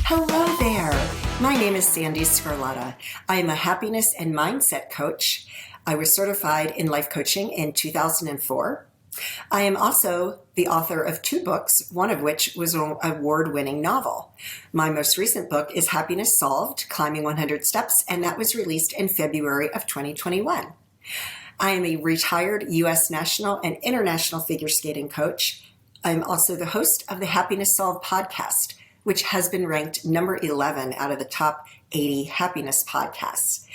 Hello there. My name is Sandy Scarletta. I am a happiness and mindset coach. I was certified in life coaching in 2004. I am also the author of 2 books, one of which was an award-winning novel. My most recent book is Happiness Solved: Climbing 100 Steps, and that was released in February of 2021. I am a retired U.S. national and international figure skating coach. I'm also the host of the Happiness Solved podcast, which has been ranked number 11 out of the top 80 happiness podcasts.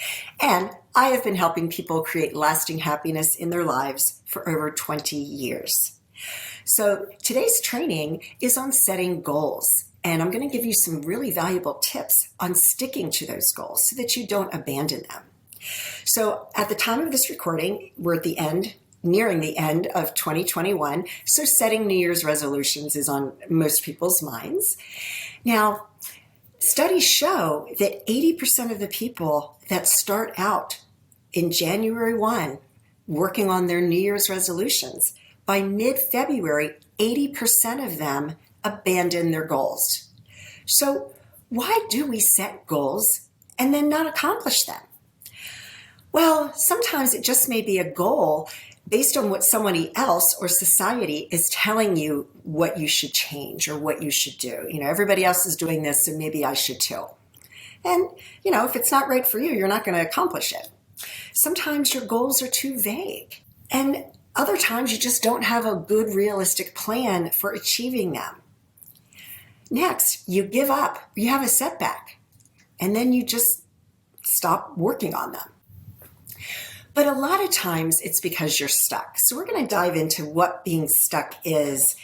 And I have been helping people create lasting happiness in their lives for over 20 years. So today's training is on setting goals. And I'm going to give you some really valuable tips on sticking to those goals so that you don't abandon them. So at the time of this recording, we're at the end, nearing the end of 2021. So setting New Year's resolutions is on most people's minds. Now, studies show that 80% of the people that start out in January 1 working on their New Year's resolutions, by mid-February, 80% of them abandon their goals. So why do we set goals and then not accomplish them? Well, sometimes it just may be a goal based on what somebody else or society is telling you what you should change or what you should do. Everybody else is doing this, so maybe I should too. And, if it's not right for you, you're not going to accomplish it. Sometimes your goals are too vague. And other times you just don't have a good, realistic plan for achieving them. Next, you give up. You have a setback. And then you just stop working on them. But a lot of times it's because you're stuck. So we're going to dive into what being stuck is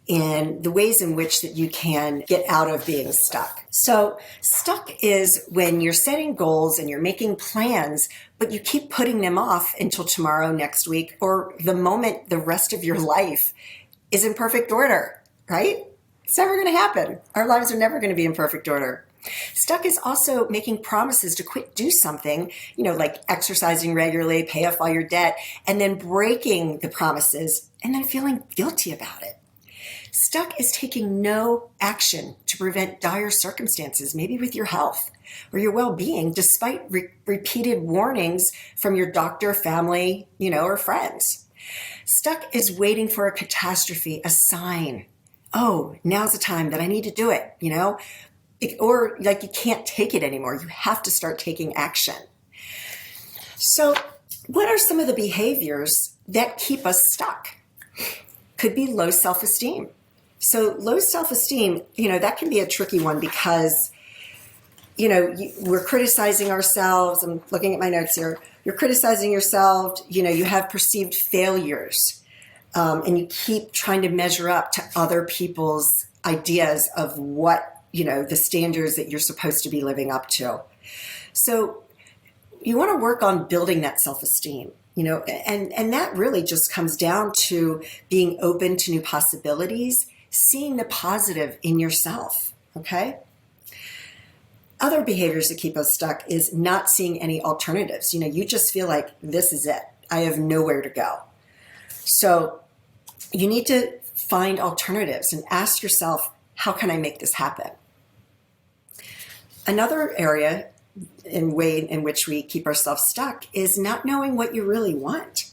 and the ways in which that you can get out of being stuck. So stuck is when you're setting goals and you're making plans, but you keep putting them off until tomorrow, next week, or the moment the rest of your life is in perfect order, right? It's never going to happen. Our lives are never going to be in perfect order. Stuck is also making promises to do something, like exercising regularly, pay off all your debt, and then breaking the promises and then feeling guilty about it. Stuck is taking no action to prevent dire circumstances, maybe with your health or your well-being, despite repeated warnings from your doctor, family, or friends. Stuck is waiting for a catastrophe, a sign. Oh, now's the time that I need to do it, or like you can't take it anymore. You have to start taking action. So what are some of the behaviors that keep us stuck? Could be low self-esteem. So low self-esteem, that can be a tricky one because, we're criticizing ourselves. I'm looking at my notes here. You're criticizing yourself. You have perceived failures and you keep trying to measure up to other people's ideas of what the standards that you're supposed to be living up to. So you want to work on building that self-esteem, and that really just comes down to being open to new possibilities, seeing the positive in yourself, okay? Other behaviors that keep us stuck is not seeing any alternatives. You just feel like this is it. I have nowhere to go. So you need to find alternatives and ask yourself, how can I make this happen? Another area way in which we keep ourselves stuck is not knowing what you really want.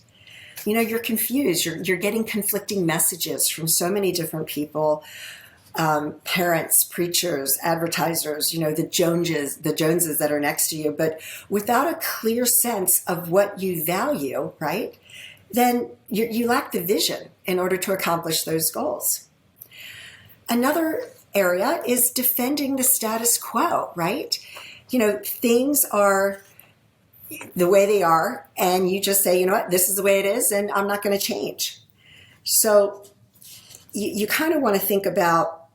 You're confused. You're getting conflicting messages from so many different people, parents, preachers, advertisers, the Joneses that are next to you. But without a clear sense of what you value, right, then you lack the vision in order to accomplish those goals. Another area is defending the status quo, right? Things are the way they are, and you just say, this is the way it is, and I'm not going to change. So you kind of want to think about,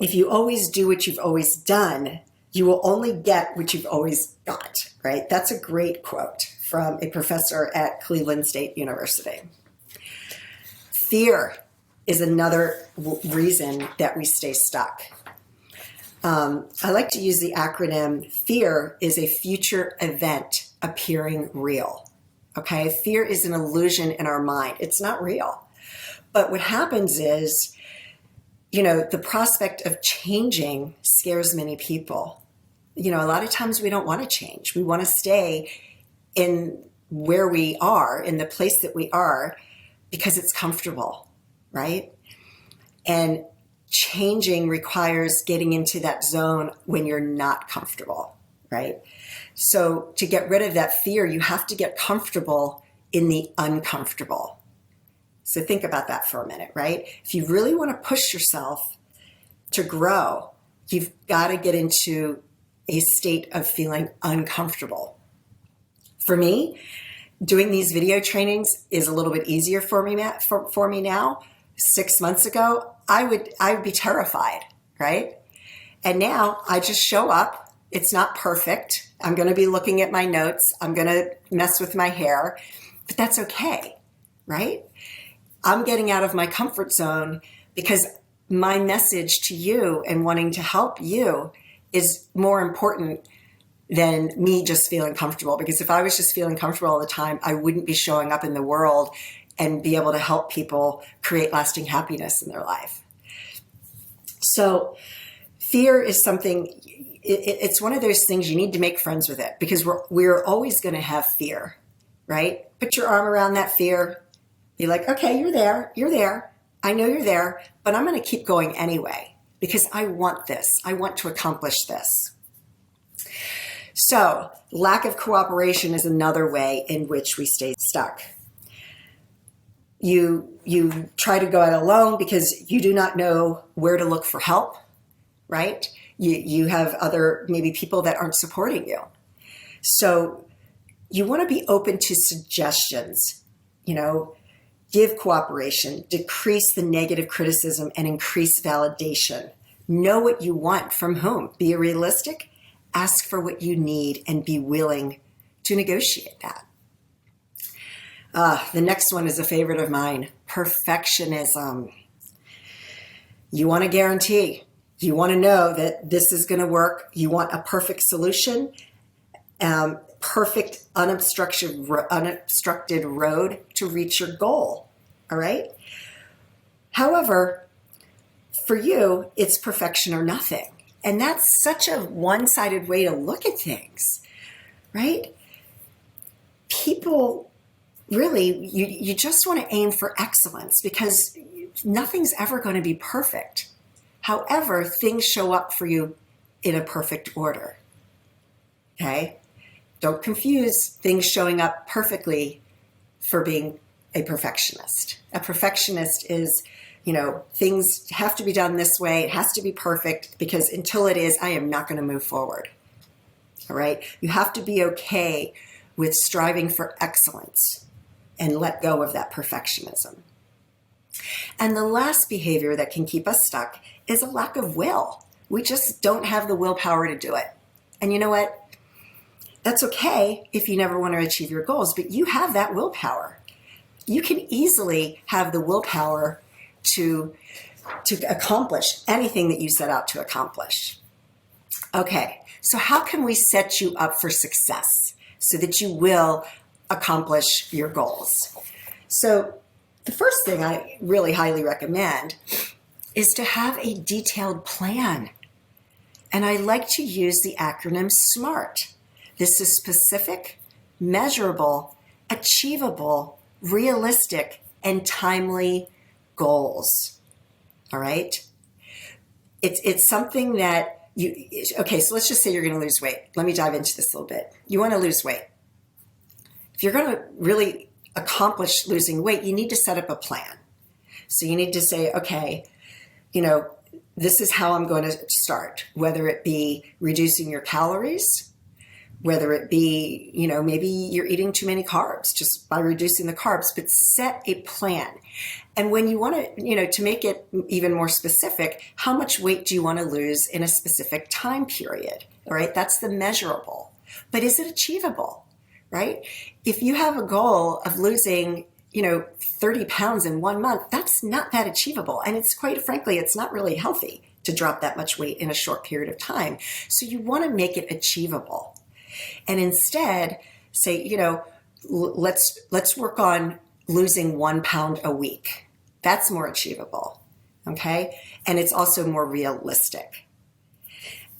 if you always do what you've always done, you will only get what you've always got, right? That's a great quote from a professor at Cleveland State University. Fear is another reason that we stay stuck. I like to use the acronym FEAR is a future event appearing real. Okay, fear is an illusion in our mind. It's not real. But what happens is The prospect of changing scares many people. A lot of times we don't want to change. We want to stay in where we are, in the place that we are, because it's comfortable, right? And changing requires getting into that zone when you're not comfortable, right? So to get rid of that fear, you have to get comfortable in the uncomfortable. So think about that for a minute, right? If you really want to push yourself to grow, you've got to get into a state of feeling uncomfortable. For me, doing these video trainings is a little bit easier for me now. 6 months ago, I would be terrified, right? And now I just show up. It's not perfect. I'm going to be looking at my notes. I'm going to mess with my hair, but that's okay, right? I'm getting out of my comfort zone because my message to you and wanting to help you is more important than me just feeling comfortable. Because if I was just feeling comfortable all the time, I wouldn't be showing up in the world and be able to help people create lasting happiness in their life. So fear is something, it's one of those things you need to make friends with it, because we're always going to have fear, right? Put your arm around that fear. Be like, okay, you're there. I know you're there, but I'm going to keep going anyway because I want this. I want to accomplish this. So lack of cooperation is another way in which we stay stuck. You try to go it alone because you do not know where to look for help, right? You have other maybe people that aren't supporting you. So you want to be open to suggestions, give cooperation, decrease the negative criticism, and increase validation. Know what you want from whom. Be realistic, ask for what you need, and be willing to negotiate that. The next one is a favorite of mine, perfectionism. You want to guarantee. You want to know that this is going to work. You want a perfect solution, perfect unobstructed road to reach your goal. All right. However, for you, it's perfection or nothing. And that's such a one-sided way to look at things, right? People really, you just want to aim for excellence because nothing's ever going to be perfect. However, things show up for you in a perfect order. Okay? Don't confuse things showing up perfectly for being a perfectionist. A perfectionist is, things have to be done this way. It has to be perfect because until it is, I am not going to move forward. All right? You have to be okay with striving for excellence and let go of that perfectionism. And the last behavior that can keep us stuck is a lack of will. We just don't have the willpower to do it. And you know what? That's okay if you never want to achieve your goals, but you have that willpower. You can easily have the willpower to accomplish anything that you set out to accomplish. Okay, so how can we set you up for success so that you will accomplish your goals? So the first thing I really highly recommend is to have a detailed plan. And I like to use the acronym SMART. This is specific, measurable, achievable, realistic, and timely goals. All right? It's something that okay, so let's just say you're going to lose weight. Let me dive into this a little bit. You want to lose weight. If you're going to really accomplish losing weight, you need to set up a plan. So you need to say, okay, this is how I'm going to start, whether it be reducing your calories, whether it be, maybe you're eating too many carbs just by reducing the carbs, but set a plan. And when you want to make it even more specific, how much weight do you want to lose in a specific time period? All right. That's the measurable, but is it achievable? Right? If you have a goal of losing, 30 pounds in 1 month, that's not that achievable. And it's quite frankly, it's not really healthy to drop that much weight in a short period of time. So you want to make it achievable. And instead say, let's work on losing 1 pound a week. That's more achievable. okay? And it's also more realistic.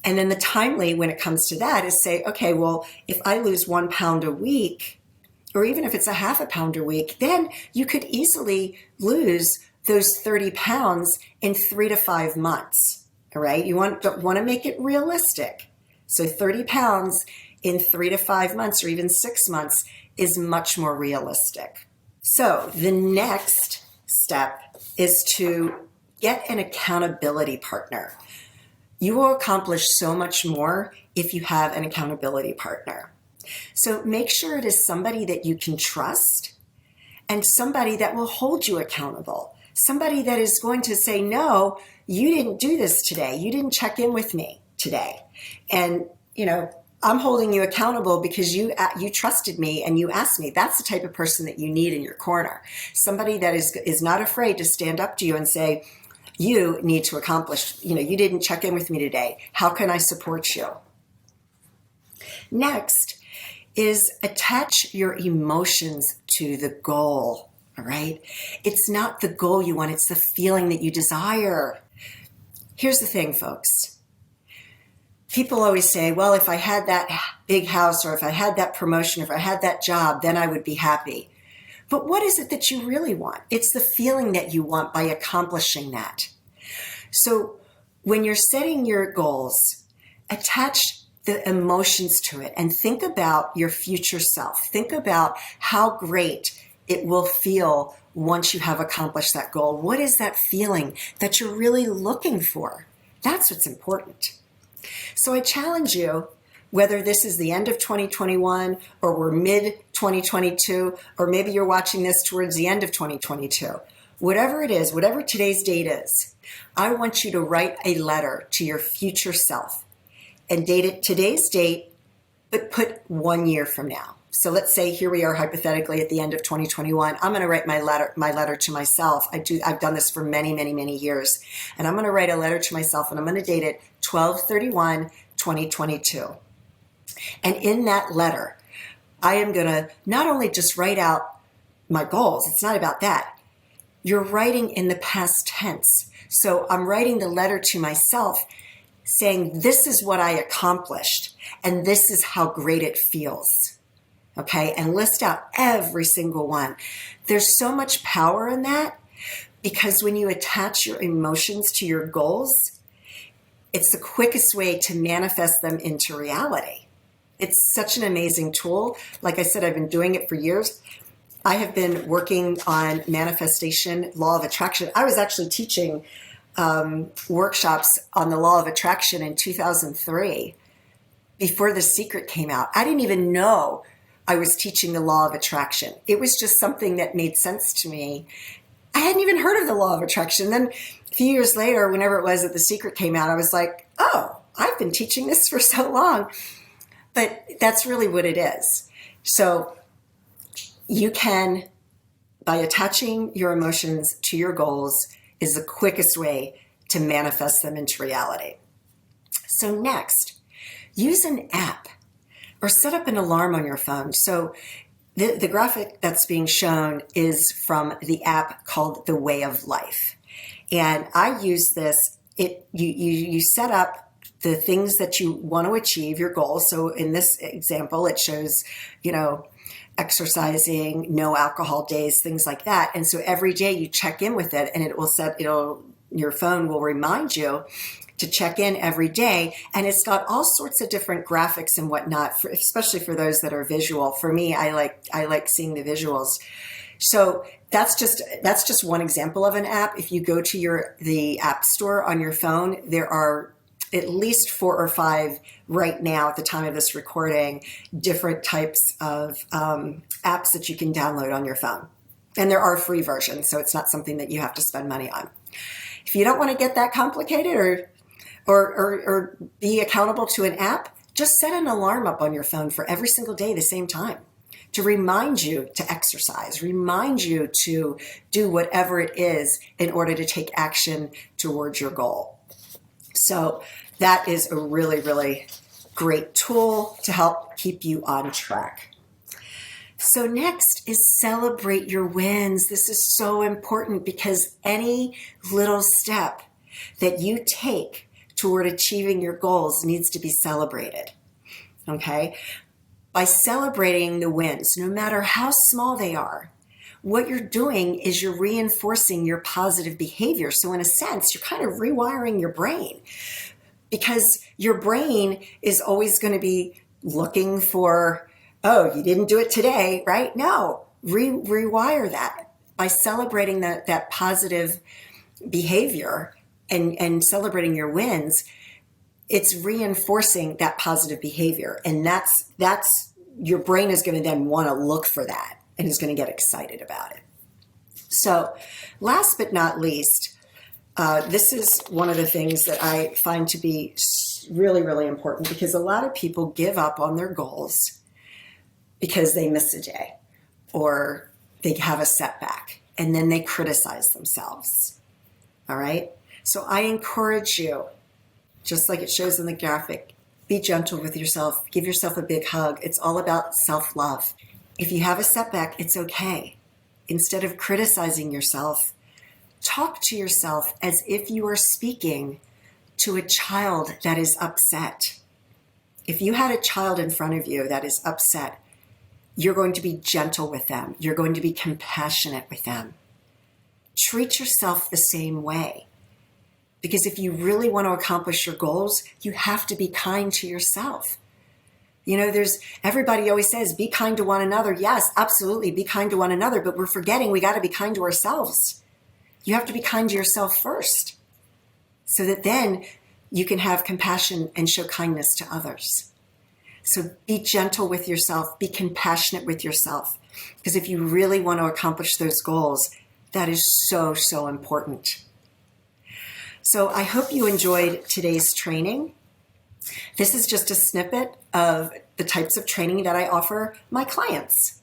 And then the timely, when it comes to that, is say, okay, well, if I lose 1 pound a week, or even if it's a half a pound a week, then you could easily lose those 30 pounds in 3 to 5 months, all right? You want to make it realistic. So 30 pounds in 3 to 5 months or even 6 months is much more realistic. So the next step is to get an accountability partner. You will accomplish so much more if you have an accountability partner. So make sure it is somebody that you can trust and somebody that will hold you accountable. Somebody that is going to say, no, you didn't do this today. You didn't check in with me today. And, I'm holding you accountable because you trusted me and you asked me. That's the type of person that you need in your corner. Somebody that is not afraid to stand up to you and say, you need to accomplish, you didn't check in with me today. How can I support you? Next is attach your emotions to the goal, all right? It's not the goal you want, it's the feeling that you desire. Here's the thing, folks. People always say, well, if I had that big house or if I had that promotion, if I had that job, then I would be happy. But what is it that you really want? It's the feeling that you want by accomplishing that. So when you're setting your goals, attach the emotions to it and think about your future self. Think about how great it will feel once you have accomplished that goal. What is that feeling that you're really looking for? That's what's important. So I challenge you, whether this is the end of 2021 or we're mid-2022, or maybe you're watching this towards the end of 2022, whatever it is, whatever today's date is, I want you to write a letter to your future self and date it today's date, but put 1 year from now. So let's say here we are hypothetically at the end of 2021. I'm going to write my letter to myself. I've done this for many, many, many years. And I'm going to write a letter to myself and I'm going to date it 12/31/2022. And in that letter, I am going to not only just write out my goals. It's not about that. You're writing in the past tense. So I'm writing the letter to myself saying, this is what I accomplished and this is how great it feels. Okay, and list out every single one. There's so much power in that because when you attach your emotions to your goals, it's the quickest way to manifest them into reality. It's such an amazing tool. Like I said, I've been doing it for years. I have been working on manifestation, law of attraction. I was actually teaching workshops on the law of attraction in 2003 before The Secret came out. I didn't even know I was teaching the law of attraction. It was just something that made sense to me. I hadn't even heard of the law of attraction. Then a few years later, whenever it was that The Secret came out, I was like, oh, I've been teaching this for so long. But that's really what it is. So you can, by attaching your emotions to your goals, is the quickest way to manifest them into reality. So next, use an app or set up an alarm on your phone. So the graphic that's being shown is from the app called The Way of Life. And I use this, you set up the things that you want to achieve, your goals. So in this example, it shows, exercising, no alcohol days, things like that. And so every day you check in with it and your phone will remind you to check in every day. And it's got all sorts of different graphics and whatnot, especially for those that are visual. For me, I like seeing the visuals. So that's just one example of an app. If you go to the app store on your phone, there are at least 4 or 5 right now at the time of this recording, different types of apps that you can download on your phone. And there are free versions, so it's not something that you have to spend money on. If you don't want to get that complicated or be accountable to an app, just set an alarm up on your phone for every single day the same time to remind you to exercise, remind you to do whatever it is in order to take action towards your goal. So that is a really, really great tool to help keep you on track. So next is celebrate your wins. This is so important because any little step that you take toward achieving your goals needs to be celebrated. Okay? By celebrating the wins, no matter how small they are, what you're doing is you're reinforcing your positive behavior. So in a sense, you're kind of rewiring your brain, because your brain is always going to be looking for, oh, you didn't do it today, right? No, rewire that by celebrating that positive behavior and celebrating your wins. It's reinforcing that positive behavior. And that's your brain is going to then want to look for that and is going to get excited about it. So last but not least, this is one of the things that I find to be really, really important, because a lot of people give up on their goals because they miss a day or they have a setback, and then they criticize themselves. All right? So I encourage you, just like it shows in the graphic, be gentle with yourself. Give yourself a big hug. It's all about self-love. If you have a setback, it's okay. Instead of criticizing yourself, talk to yourself as if you are speaking to a child that is upset. If you had a child in front of you that is upset, you're going to be gentle with them. You're going to be compassionate with them. Treat yourself the same way. Because if you really want to accomplish your goals, you have to be kind to yourself. You know, everybody always says, be kind to one another. Yes, absolutely, be kind to one another, but we're forgetting we got to be kind to ourselves. You have to be kind to yourself first, so that then you can have compassion and show kindness to others. So be gentle with yourself, be compassionate with yourself, because if you really want to accomplish those goals, that is so, so important. So I hope you enjoyed today's training. This is just a snippet of the types of training that I offer my clients.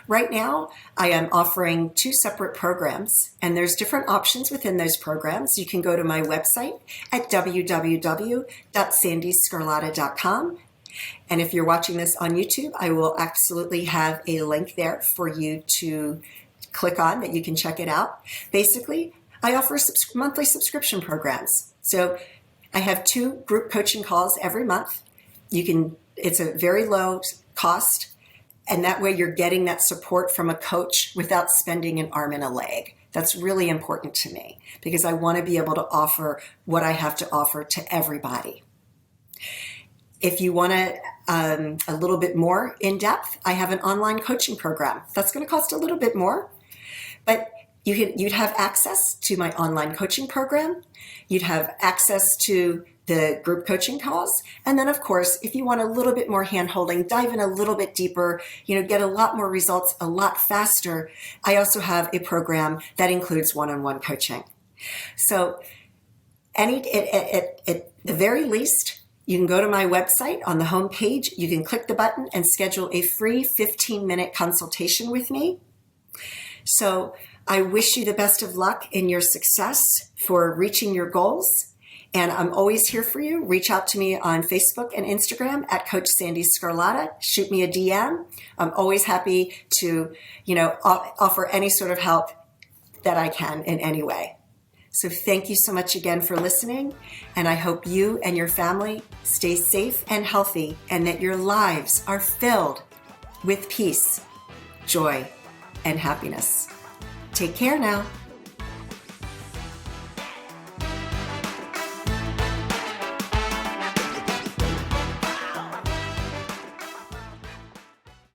Right now, I am offering 2 separate programs, and there's different options within those programs. You can go to my website at www.sandyscarlotta.com. And if you're watching this on YouTube, I will absolutely have a link there for you to click on that you can check it out. Basically, I offer monthly subscription programs. So I have 2 group coaching calls every month. It's a very low cost, and that way you're getting that support from a coach without spending an arm and a leg. That's really important to me, because I want to be able to offer what I have to offer to everybody. If you want a little bit more in depth, I have an online coaching program. That's going to cost a little bit more, but you'd have access to my online coaching program. You'd have access to the group coaching calls. And then, of course, if you want a little bit more hand-holding, dive in a little bit deeper, get a lot more results a lot faster, I also have a program that includes one-on-one coaching. So at the very least, you can go to my website. On the home page, you can click the button and schedule a free 15-minute consultation with me. So I wish you the best of luck in your success for reaching your goals. And I'm always here for you. Reach out to me on Facebook and Instagram at Coach Sandy Scarlotta. Shoot me a DM. I'm always happy to, offer any sort of help that I can in any way. So thank you so much again for listening. And I hope you and your family stay safe and healthy, and that your lives are filled with peace, joy, and happiness. Take care now.